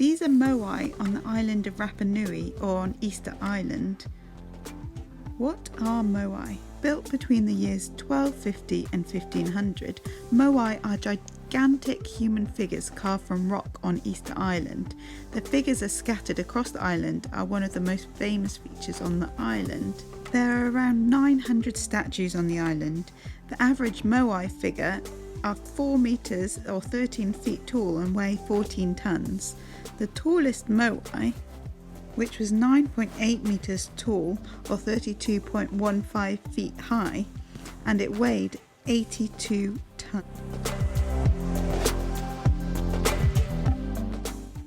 These are Moai on the island of Rapa Nui, or on Easter Island. What are Moai? Built between the years 1250 and 1500, Moai are gigantic human figures carved from rock on Easter Island. The figures are scattered across the island, are one of the most famous features on the island. There are around 900 statues on the island. The average Moai figure are 4 meters or 13 feet tall and weigh 14 tons. The tallest Moai, which was 9.8 meters tall or 32.15 feet high, and it weighed 82 tons.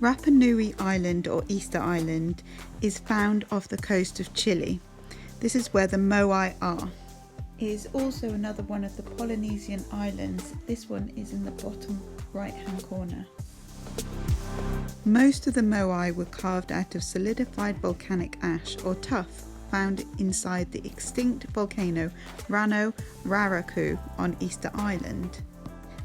Rapa Nui Island, or Easter Island, is found off the coast of Chile. This is where the Moai are. It is also another one of the Polynesian islands. This one is in the bottom right hand corner. Most of the Moai were carved out of solidified volcanic ash or tuff found inside the extinct volcano Rano Raraku on Easter Island.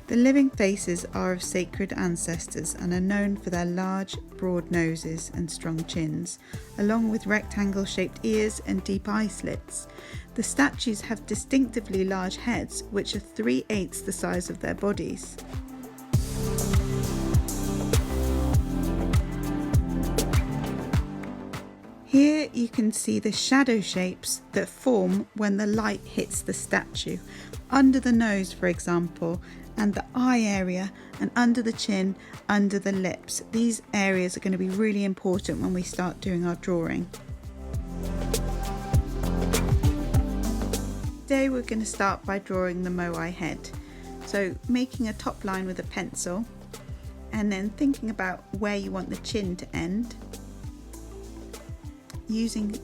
The living faces are of sacred ancestors and are known for their large, broad noses and strong chins, along with rectangle-shaped ears and deep eye slits. The statues have distinctively large heads, which are 3/8 the size of their bodies. Here you can see the shadow shapes that form when the light hits the statue, under the nose for example, and the eye area, and under the chin, under the lips. These areas are going to be really important when we start doing our drawing. Today we're going to start by drawing the Moai head. So making a top line with a pencil, and then thinking about where you want the chin to end. Using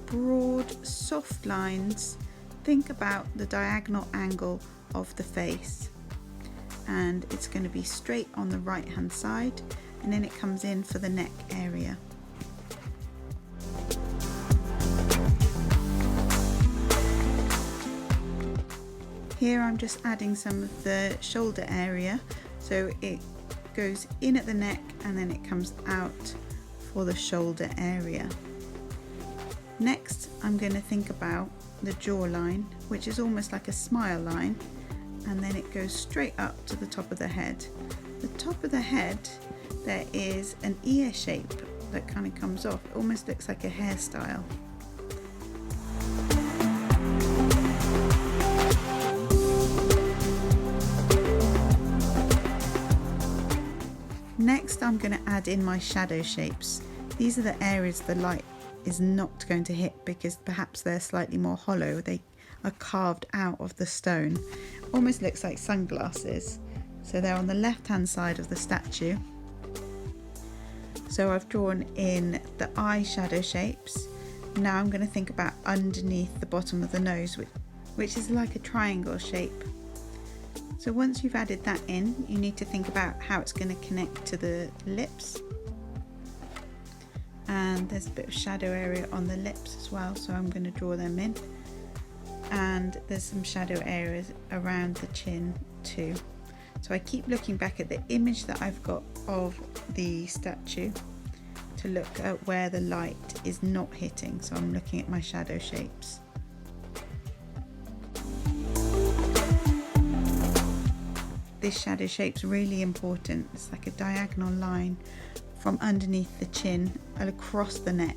broad, soft lines, think about the diagonal angle of the face. And it's going to be straight on the right hand side, and then it comes in for the neck area. Here I'm just adding some of the shoulder area, so it goes in at the neck and then it comes out for the shoulder area. Next I'm going to think about the jawline, which is almost like a smile line, and then it goes straight up to the top of the head. The top of the head, there is an ear shape that kind of comes off. It almost looks like a hairstyle. Next I'm going to add in my shadow shapes. These are the areas the light is not going to hit because perhaps they're slightly more hollow. They are carved out of the stone. Almost looks like sunglasses. So they're on the left hand side of the statue. So I've drawn in the eye shadow shapes. Now I'm going to think about underneath the bottom of the nose, which is like a triangle shape. So once you've added that in, you need to think about how it's going to connect to the lips. And there's a bit of shadow area on the lips as well, so I'm going to draw them in. And there's some shadow areas around the chin too. So I keep looking back at the image that I've got of the statue to look at where the light is not hitting. So I'm looking at my shadow shapes. This shadow shape's really important. It's like a diagonal line from underneath the chin across the neck,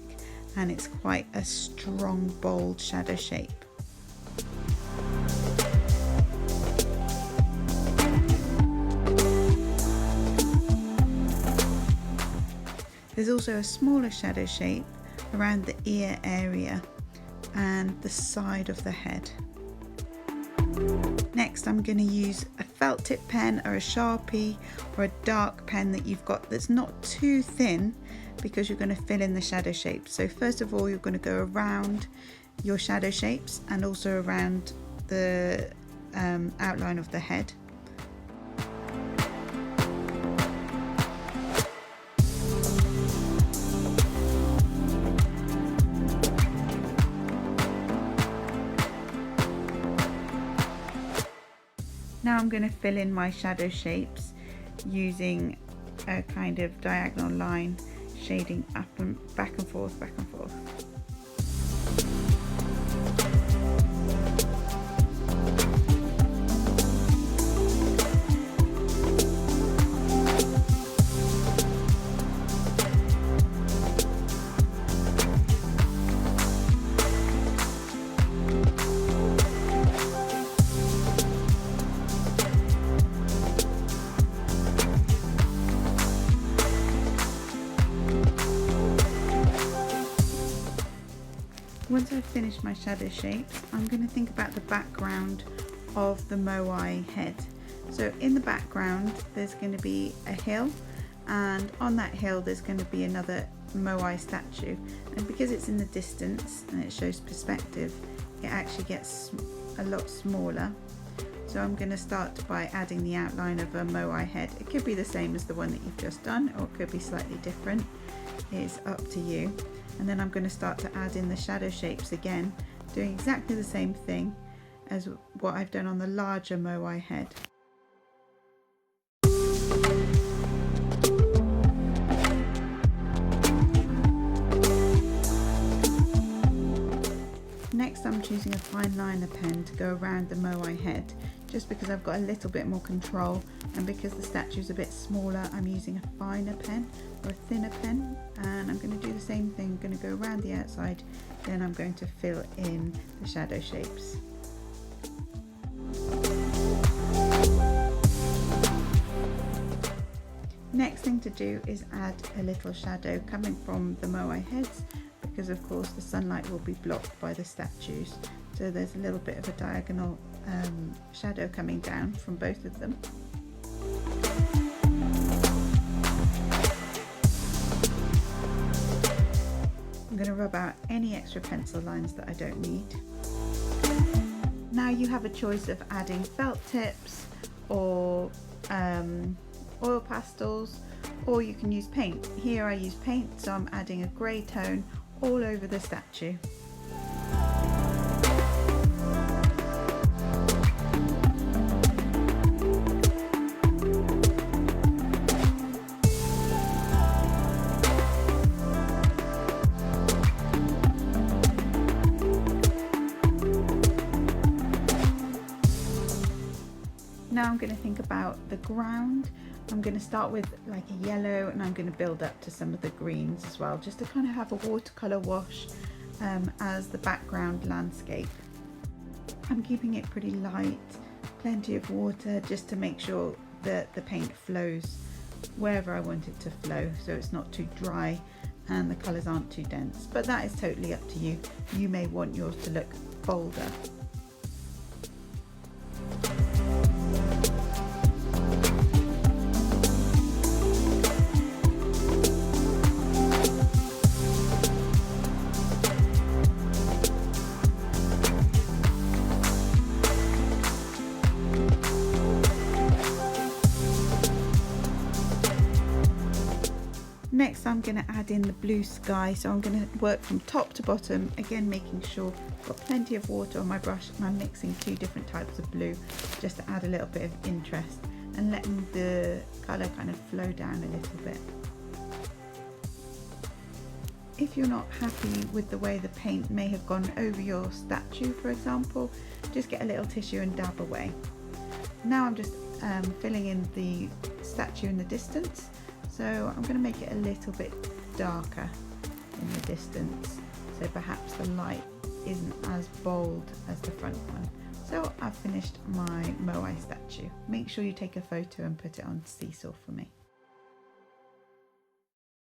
and it's quite a strong, bold shadow shape. There's also a smaller shadow shape around the ear area and the side of the head. Next I'm going to use a felt tip pen or a Sharpie or a dark pen that you've got that's not too thin, because you're going to fill in the shadow shapes. So first of all you're going to go around your shadow shapes and also around the outline of the head. Now I'm going to fill in my shadow shapes using a kind of diagonal line shading up and back and forth, back and forth. Once I've finished my shadow shapes, I'm going to think about the background of the Moai head. So in the background there's going to be a hill, and on that hill there's going to be another Moai statue, and because it's in the distance and it shows perspective, it actually gets a lot smaller. So I'm going to start by adding the outline of a Moai head. It could be the same as the one that you've just done, or it could be slightly different. It's up to you. And then I'm going to start to add in the shadow shapes again, doing exactly the same thing as what I've done on the larger Moai head. Next I'm choosing a fine liner pen to go around the Moai head, just because I've got a little bit more control, and because the statue's a bit smaller I'm using a finer pen or a thinner pen, and I'm going to do the same thing. I'm going to go around the outside, then I'm going to fill in the shadow shapes. Next thing to do is add a little shadow coming from the Moai heads, because of course the sunlight will be blocked by the statues, so there's a little bit of a diagonal shadow coming down from both of them. I'm going to rub out any extra pencil lines that I don't need. Now you have a choice of adding felt tips or oil pastels, or you can use paint. Here I use paint, so I'm adding a grey tone all over the statue. Now I'm going to think about the ground. I'm going to start with like a yellow, and I'm going to build up to some of the greens as well, just to kind of have a watercolour wash as the background landscape. I'm keeping it pretty light, plenty of water, just to make sure that the paint flows wherever I want it to flow, so it's not too dry and the colours aren't too dense, but that is totally up to you. You may want yours to look bolder. Next I'm going to add in the blue sky, so I'm going to work from top to bottom, again making sure I've got plenty of water on my brush, and I'm mixing two different types of blue just to add a little bit of interest and letting the colour kind of flow down a little bit. If you're not happy with the way the paint may have gone over your statue, for example, just get a little tissue and dab away. Now I'm just filling in the statue in the distance. So I'm going to make it a little bit darker in the distance, so perhaps the light isn't as bold as the front one. So I've finished my Moai statue. Make sure you take a photo and put it on Seesaw for me.